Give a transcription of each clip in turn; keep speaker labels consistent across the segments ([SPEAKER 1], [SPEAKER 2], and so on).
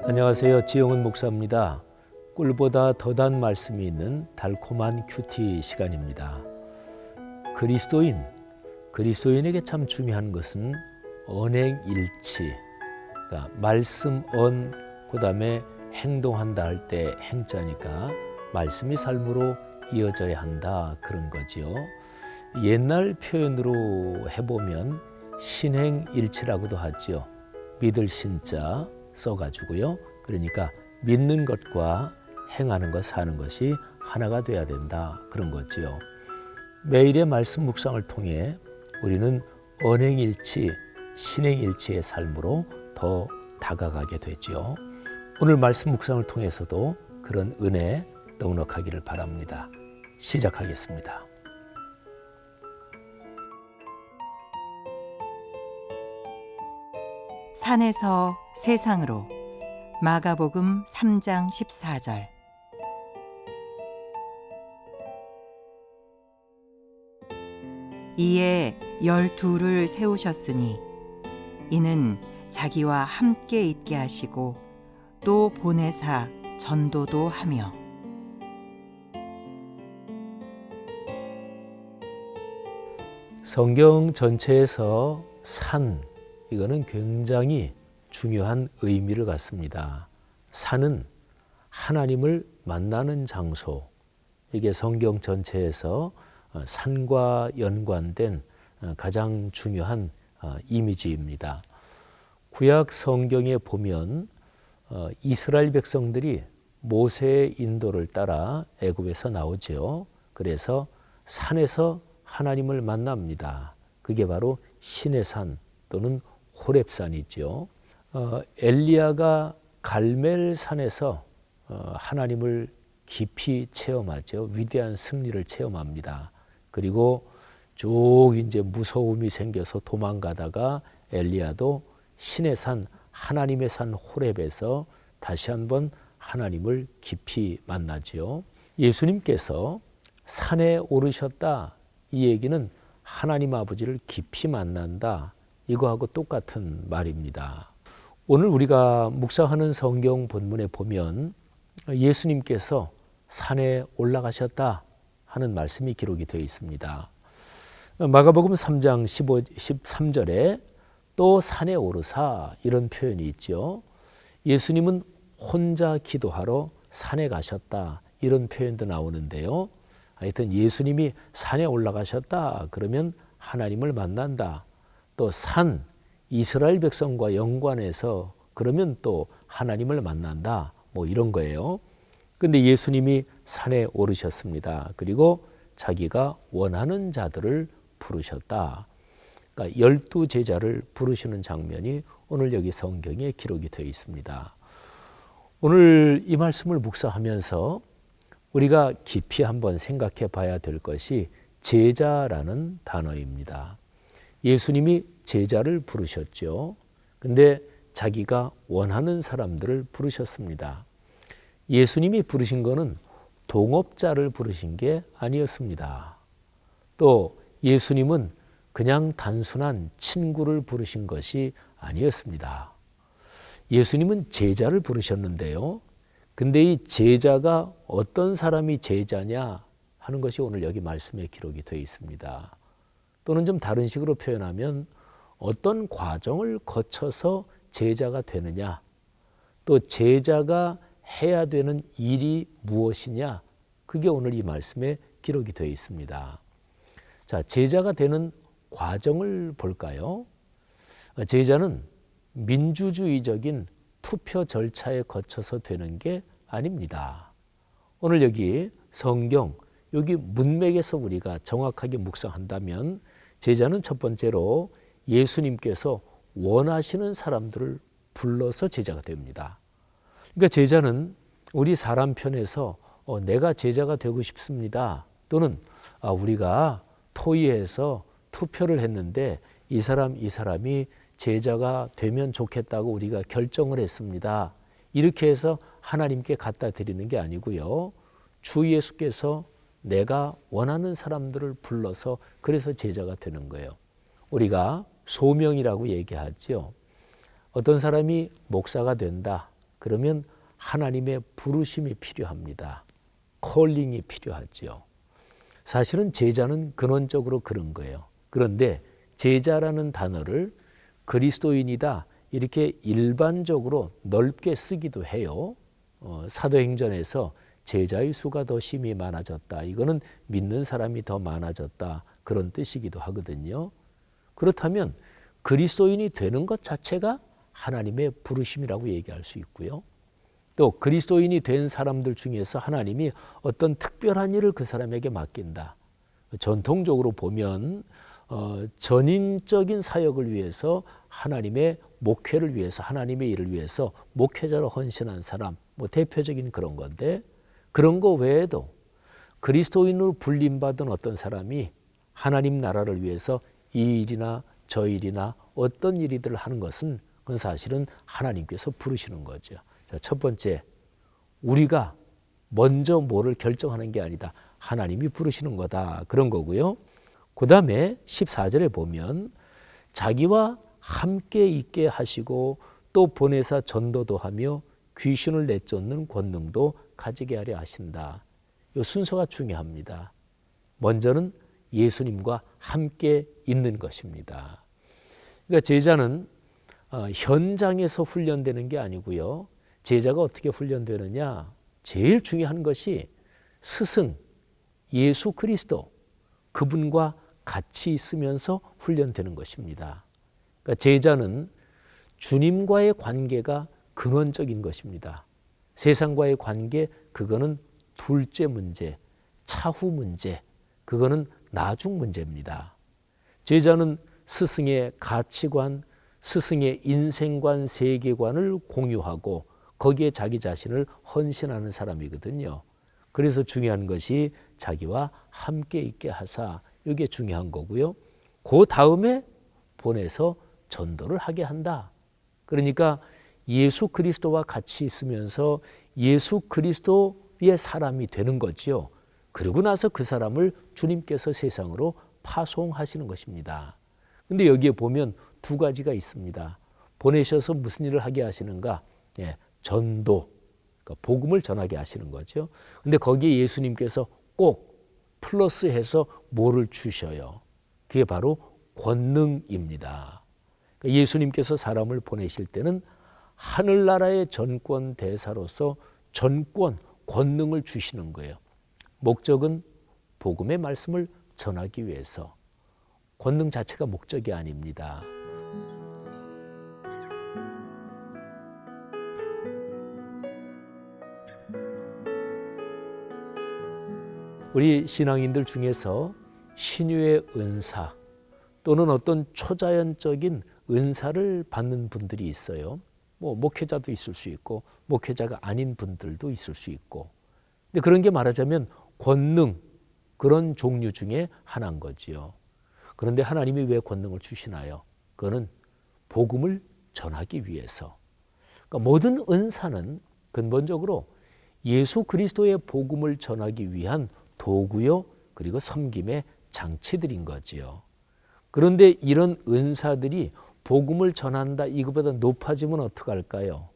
[SPEAKER 1] 안녕하세요. 지영은 목사입니다. 꿀보다 더 단 말씀이 있는 달콤한 큐티 시간입니다. 그리스도인에게 참 중요한 것은 언행일치, 그러니까 말씀 그다음에 행동한다 할 때 행자니까 말씀이 삶으로 이어져야 한다 그런 거지요. 옛날 표현으로 해보면 신행일치라고도 하지요. 믿을 신자 써가지고요. 그러니까 믿는 것과 행하는 것, 사는 것이 하나가 돼야 된다 그런 거지요. 매일의 말씀 묵상을 통해 우리는 언행일치, 신행일치의 삶으로 더 다가가게 되지요. 오늘 말씀 묵상을 통해서도 그런 은혜 넉넉하기를 바랍니다. 시작하겠습니다.
[SPEAKER 2] 산에서 세상으로 마가복음 3장 14절. 이에 12를 세우셨으니 이는 자기와 함께 있게 하시고 또 보내사 전도도 하며.
[SPEAKER 1] 성경 전체에서 산, 이거는 굉장히 중요한 의미를 갖습니다. 산은 하나님을 만나는 장소, 이게 성경 전체에서 산과 연관된 가장 중요한 이미지입니다. 구약 성경에 보면 이스라엘 백성들이 모세의 인도를 따라 애굽에서 나오죠. 그래서 산에서 하나님을 만납니다. 그게 바로 신의 산 또는 호렙산이죠. 엘리야가 갈멜산에서 하나님을 깊이 체험하죠. 위대한 승리를 체험합니다. 그리고 쭉 이제 무서움이 생겨서 도망가다가 엘리야도 신의 산, 하나님의 산 호렙에서 다시 한번 하나님을 깊이 만나지요. 예수님께서 산에 오르셨다, 이 얘기는 하나님 아버지를 깊이 만난다, 이거하고 똑같은 말입니다. 오늘 우리가 묵상하는 성경 본문에 보면 예수님께서 산에 올라가셨다 하는 말씀이 기록이 되어 있습니다. 마가복음 3장 13절에 또 산에 오르사 이런 표현이 있죠. 예수님은 혼자 기도하러 산에 가셨다 이런 표현도 나오는데요. 하여튼 예수님이 산에 올라가셨다 그러면 하나님을 만난다. 또 산, 이스라엘 백성과 연관해서 그러면 또 하나님을 만난다, 뭐 이런 거예요. 근데 예수님이 산에 오르셨습니다. 그리고 자기가 원하는 자들을 부르셨다. 그러니까 12제자를 부르시는 장면이 오늘 여기 성경에 기록이 되어 있습니다. 오늘 이 말씀을 묵상하면서 우리가 깊이 한번 생각해 봐야 될 것이 제자라는 단어입니다. 예수님이 제자를 부르셨죠. 근데 자기가 원하는 사람들을 부르셨습니다. 예수님이 부르신 거는 동업자를 부르신 게 아니었습니다. 또 예수님은 그냥 단순한 친구를 부르신 것이 아니었습니다. 예수님은 제자를 부르셨는데요. 근데 이 제자가 어떤 사람이 제자냐 하는 것이 오늘 여기 말씀에 기록이 되어 있습니다. 또는 좀 다른 식으로 표현하면 어떤 과정을 거쳐서 제자가 되느냐, 또 제자가 해야 되는 일이 무엇이냐, 그게 오늘 이 말씀에 기록이 되어 있습니다. 자, 제자가 되는 과정을 볼까요? 제자는 민주주의적인 투표 절차에 거쳐서 되는 게 아닙니다. 오늘 여기 성경, 여기 문맥에서 우리가 정확하게 묵상한다면 제자는 첫 번째로 예수님께서 원하시는 사람들을 불러서 제자가 됩니다. 그러니까 제자는 우리 사람 편에서 내가 제자가 되고 싶습니다. 또는 우리가 토의해서 투표를 했는데 이 사람이 제자가 되면 좋겠다고 우리가 결정을 했습니다. 이렇게 해서 하나님께 갖다 드리는 게 아니고요. 주 예수께서 내가 원하는 사람들을 불러서 그래서 제자가 되는 거예요. 우리가 소명이라고 얘기하죠. 어떤 사람이 목사가 된다. 그러면 하나님의 부르심이 필요합니다. 콜링이 필요하죠. 사실은 제자는 근원적으로 그런 거예요. 그런데 제자라는 단어를 그리스도인이다 이렇게 일반적으로 넓게 쓰기도 해요. 사도행전에서 제자의 수가 더 심히 많아졌다. 이거는 믿는 사람이 더 많아졌다. 그런 뜻이기도 하거든요. 그렇다면 그리스도인이 되는 것 자체가 하나님의 부르심이라고 얘기할 수 있고요. 또 그리스도인이 된 사람들 중에서 하나님이 어떤 특별한 일을 그 사람에게 맡긴다. 전통적으로 보면 전인적인 사역을 위해서 하나님의 목회를 위해서 하나님의 일을 위해서 목회자로 헌신한 사람 대표적인 그런 건데 그런 거 외에도 그리스도인으로 불림받은 어떤 사람이 하나님 나라를 위해서 이 일이나 저 일이나 어떤 일이들 하는 것은 그건 사실은 하나님께서 부르시는 거죠. 자, 첫 번째, 우리가 먼저 뭐를 결정하는 게 아니다. 하나님이 부르시는 거다. 그런 거고요. 그 다음에 14절에 보면 자기와 함께 있게 하시고 또 보내사 전도도 하며 귀신을 내쫓는 권능도 가지게 하려 하신다. 이 순서가 중요합니다. 먼저는 예수님과 함께 있는 것입니다. 그러니까 제자는 현장에서 훈련되는 게 아니고요. 제자가 어떻게 훈련되느냐? 제일 중요한 것이 스승 예수 그리스도 그분과 같이 있으면서 훈련되는 것입니다. 그러니까 제자는 주님과의 관계가 근원적인 것입니다. 세상과의 관계 그거는 둘째 문제, 차후 문제, 그거는 나중 문제입니다. 제자는 스승의 가치관, 스승의 인생관, 세계관을 공유하고 거기에 자기 자신을 헌신하는 사람이거든요. 그래서 중요한 것이 자기와 함께 있게 하사, 이게 중요한 거고요. 그 다음에 보내서 전도를 하게 한다. 그러니까 예수 그리스도와 같이 있으면서 예수 그리스도의 사람이 되는 거지요. 그러고 나서 그 사람을 주님께서 세상으로 파송하시는 것입니다. 근데 여기에 보면 두 가지가 있습니다. 보내셔서 무슨 일을 하게 하시는가? 전도, 그러니까 복음을 전하게 하시는 거죠. 근데 거기에 예수님께서 꼭 플러스해서 뭐를 주셔요? 그게 바로 권능입니다. 그러니까 예수님께서 사람을 보내실 때는 하늘나라의 전권 대사로서 전권, 권능을 주시는 거예요. 목적은 복음의 말씀을 전하기 위해서. 권능 자체가 목적이 아닙니다. 우리 신앙인들 중에서 신유의 은사 또는 어떤 초자연적인 은사를 받는 분들이 있어요. 목회자도 있을 수 있고 목회자가 아닌 분들도 있을 수 있고. 근데 그런 게 말하자면 권능 그런 종류 중에 하나인 거지요. 그런데 하나님이 왜 권능을 주시나요? 그거는 복음을 전하기 위해서. 그러니까 모든 은사는 근본적으로 예수 그리스도의 복음을 전하기 위한 도구요, 그리고 섬김의 장치들인 거지요. 그런데 이런 은사들이 복음을 전한다 이거보다 높아지면 어떡할까요?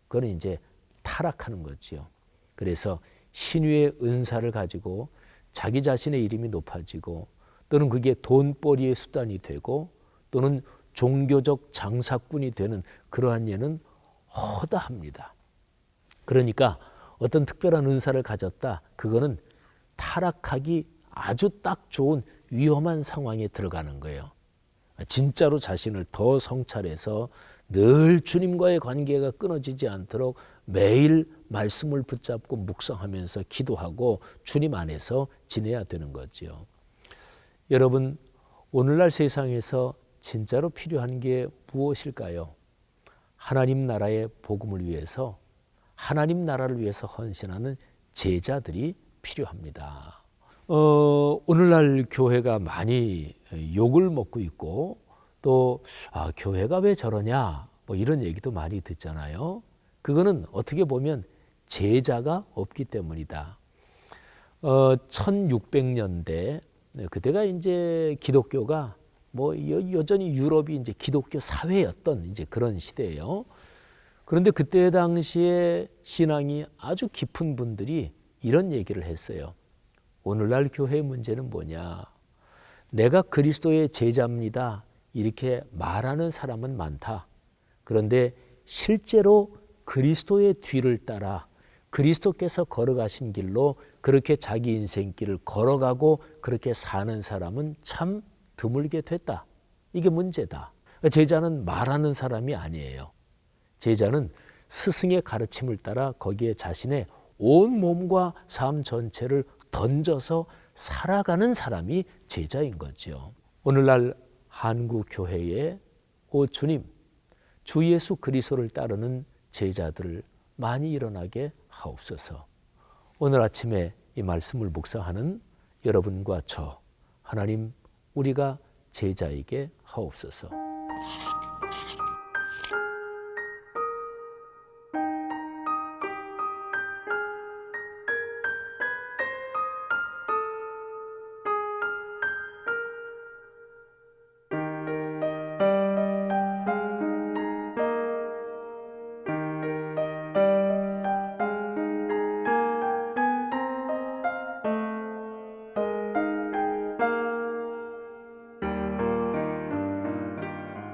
[SPEAKER 1] 그건 이제 타락하는 거지요. 그래서 신유의 은사를 가지고 자기 자신의 이름이 높아지고 또는 그게 돈벌이의 수단이 되고 또는 종교적 장사꾼이 되는 그러한 예는 허다합니다. 그러니까 어떤 특별한 은사를 가졌다, 그거는 타락하기 아주 딱 좋은 위험한 상황에 들어가는 거예요. 진짜로 자신을 더 성찰해서 늘 주님과의 관계가 끊어지지 않도록 매일 말씀을 붙잡고 묵상하면서 기도하고 주님 안에서 지내야 되는 거죠. 여러분, 오늘날 세상에서 진짜로 필요한 게 무엇일까요? 하나님 나라의 복음을 위해서, 하나님 나라를 위해서 헌신하는 제자들이 필요합니다. 오늘날 교회가 많이 욕을 먹고 있고 또 교회가 왜 저러냐 이런 얘기도 많이 듣잖아요. 그거는 어떻게 보면 제자가 없기 때문이다. 1600년대 그때가 이제 기독교가 여전히 유럽이 이제 기독교 사회였던 이제 그런 시대예요. 그런데 그때 당시에 신앙이 아주 깊은 분들이 이런 얘기를 했어요. 오늘날 교회의 문제는 뭐냐? 내가 그리스도의 제자입니다. 이렇게 말하는 사람은 많다. 그런데 실제로 그리스도의 뒤를 따라 그리스도께서 걸어가신 길로 그렇게 자기 인생길을 걸어가고 그렇게 사는 사람은 참 드물게 됐다. 이게 문제다. 제자는 말하는 사람이 아니에요. 제자는 스승의 가르침을 따라 거기에 자신의 온 몸과 삶 전체를 던져서 살아가는 사람이 제자인 거죠. 오늘날 한국 교회에 오 주님, 주 예수 그리스도를 따르는 제자들을 많이 일어나게 하옵소서. 오늘 아침에 이 말씀을 묵상하는 여러분과 저 하나님 우리가 제자에게 하옵소서.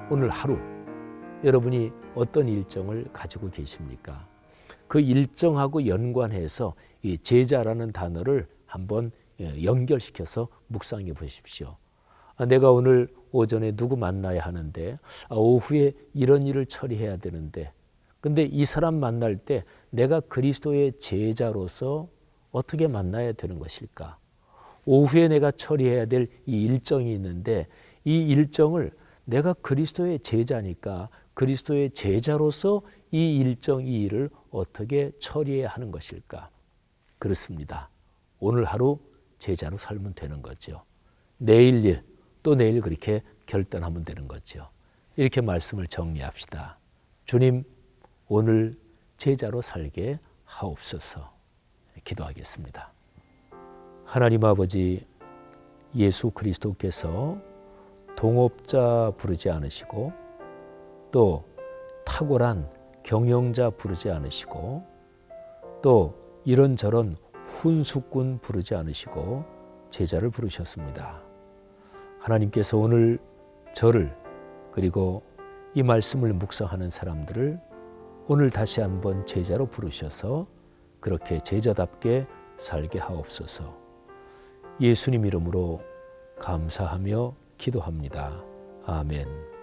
[SPEAKER 1] 오늘 하루 여러분이 어떤 일정을 가지고 계십니까? 그 일정하고 연관해서 이 제자라는 단어를 한번 연결시켜서 묵상해 보십시오. 내가 오늘 오전에 누구 만나야 하는데 오후에 이런 일을 처리해야 되는데 근데 이 사람 만날 때 내가 그리스도의 제자로서 어떻게 만나야 되는 것일까? 오후에 내가 처리해야 될 이 일정이 있는데 이 일정을 내가 그리스도의 제자니까 그리스도의 제자로서 이 일정, 이 일을 어떻게 처리해야 하는 것일까? 그렇습니다. 오늘 하루 제자로 살면 되는 거죠. 내일 일, 또 내일 그렇게 결단하면 되는 거죠. 이렇게 말씀을 정리합시다. 주님, 오늘 제자로 살게 하옵소서. 기도하겠습니다. 하나님 아버지, 예수 그리스도께서 동업자 부르지 않으시고 또 탁월한 경영자 부르지 않으시고 또 이런저런 훈수꾼 부르지 않으시고 제자를 부르셨습니다. 하나님께서 오늘 저를 그리고 이 말씀을 묵상하는 사람들을 오늘 다시 한번 제자로 부르셔서 그렇게 제자답게 살게 하옵소서. 예수님 이름으로 감사하며 기도합니다. 아멘.